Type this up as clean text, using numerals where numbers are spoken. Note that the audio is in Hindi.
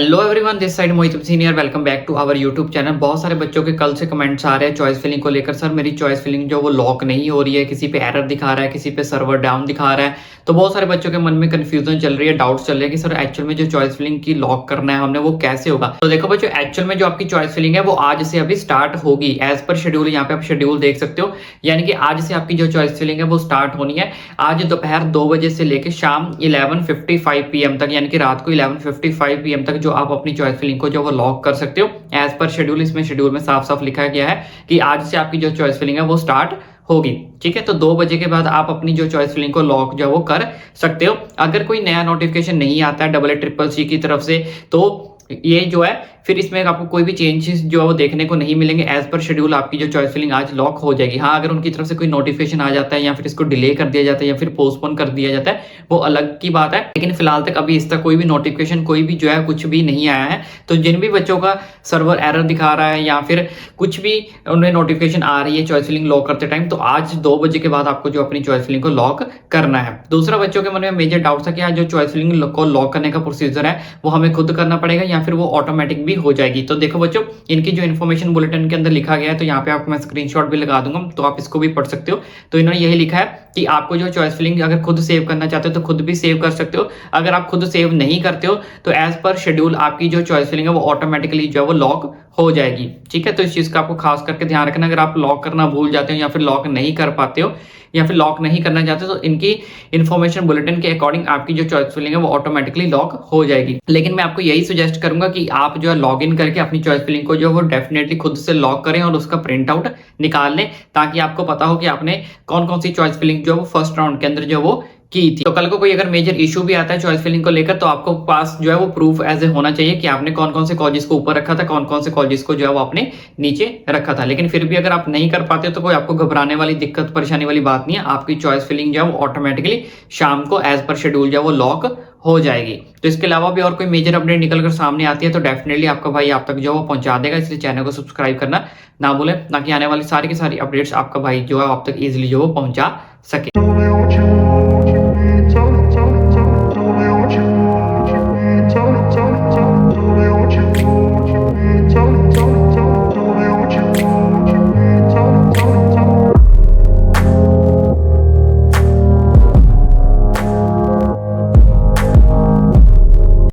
Hello everyone, this side Mohit senior. Welcome back to our YouTube channel. बहुत सारे बच्चों के कल से कमेंट्स आ रहे हैं चॉइस फिलिंग को लेकर। सर मेरी चॉइस फिलिंग जो वो लॉक नहीं हो रही है, किसी पे एरर दिखा रहा है, किसी पे सर्वर डाउन दिखा रहा है। तो बहुत सारे बच्चों के मन में कंफ्यूजन चल रही है, डाउट्स चल रहे हैं कि सर एक्चुअल में जो चॉइस फिलिंग की लॉक करना है हमने वो कैसे होगा। तो देखो बच्चों, एक्चुअल में जो आपकी चॉइस फिलिंग है वो आज से अभी स्टार्ट होगी एज पर शेड्यूल। यहाँ पे आप शेड्यूल देख सकते हो, यानी कि आज से आपकी जो चॉइस फिलिंग है वो स्टार्ट होनी है। आज दोपहर 2 बजे से लेकर शाम 11:55 PM तक, यानी कि रात को 11:55 PM तक जो आप अपनी चॉइस फिलिंग को जो वो लॉक कर सकते हो एज पर शेड्यूल। इसमें शेड्यूल में साफ साफ लिखा गया है कि आज से आपकी जो चॉइस फिलिंग है वो स्टार्ट होगी। ठीक है, तो 2 बजे के बाद आप अपनी जो चॉइस फिलिंग को लॉक जो वो कर सकते हो। अगर कोई नया नोटिफिकेशन नहीं आता है CCC की तरफ से, तो ये जो है फिर इसमें आपको कोई भी चेंजेस जो है वो देखने को नहीं मिलेंगे। एज पर शेड्यूल आपकी जो चॉइस फिलिंग आज लॉक हो जाएगी। हाँ, अगर उनकी तरफ से कोई नोटिफिकेशन आ जाता है या फिर इसको डिले कर दिया जाता है या फिर पोस्टपोन कर दिया जाता है, वो अलग की बात है। लेकिन फिलहाल तक अभी इसका कोई भी नोटिफिकेशन, कोई भी जो है कुछ भी नहीं आया है। तो जिन भी बच्चों का सर्वर एरर दिखा रहा है या फिर कुछ भी उन्हें नोटिफिकेशन आ रही है चॉइस फिलिंग लॉक करते टाइम, तो आज 2 बजे के बाद आपको जो अपनी चॉइस फिलिंग को लॉक करना है। दूसरा, बच्चों के मन में मेजर डाउट था कि आज जो चॉइस फिलिंग को लॉक करने का प्रोसीजर है वो हमें खुद करना पड़ेगा या फिर वो ऑटोमेटिक भी हो जाएगी। तो देखो बच्चों, इनकी जो इन्फॉर्मेशन बुलेटिन के अंदर लिखा गया है, तो यहाँ पे आपको मैं स्क्रीनशॉट भी लगा दूंगा, तो आप इसको भी पढ़ सकते हो। तो इन्होंने यही लिखा है कि आपको जो चॉइस फिलिंग अगर खुद सेव करना चाहते हो तो खुद भी सेव कर सकते हो। अगर आप खुद सेव नहीं करते हो तो एज पर शेड्यूल आपकी जो चॉइस फिलिंग है वो ऑटोमेटिकली जो है वो लॉक हो जाएगी। ठीक है, तो इस चीज का आपको खास करके ध्यान रखना। अगर आप लॉक करना भूल जाते हो या फिर लॉक नहीं कर पाते हो या फिर लॉक नहीं करना चाहते, तो इनकी इन्फॉर्मेशन बुलेटिन के अकॉर्डिंग आपकी जो चॉइस फिलिंग है वो ऑटोमेटिकली लॉक हो जाएगी। लेकिन मैं आपको यही सजेस्ट करूंगा कि आप जो है लॉग इन करके अपनी चॉइस फिलिंग को जो वो डेफिनेटली खुद से लॉक करें और उसका प्रिंट आउट निकाल लें, ताकि आपको पता हो कि आपने कौन कौन सी चॉइस फिलिंग जो वो फर्स्ट राउंड के अंदर जो वो की थी। तो कल को कोई अगर मेजर इशू भी आता है चॉइस फिलिंग को लेकर, तो आपको पास जो है वो प्रूफ एज ए होना चाहिए कि आपने कौन कौन से कॉलेज को ऊपर रखा था, कौन कौन से कॉलेज को जो है वो आपने नीचे रखा था। लेकिन फिर भी अगर आप नहीं कर पाते तो कोई आपको घबराने वाली, दिक्कत परेशानी वाली बात नहीं है। आपकी चॉइस फिलिंग जो है वो ऑटोमेटिकली शाम को एज पर शेड्यूल जो है वो लॉक हो जाएगी। तो इसके अलावा भी और कोई मेजर अपडेट निकल कर सामने आती है तो डेफिनेटली आपका भाई आप तक जो है वो पहुंचा देगा। इसलिए चैनल को सब्सक्राइब करना ना भूलें, ताकि आने वाली सारी की सारी अपडेट्स आपका भाई जो है आप तक इजिली जो वो पहुंचा सके।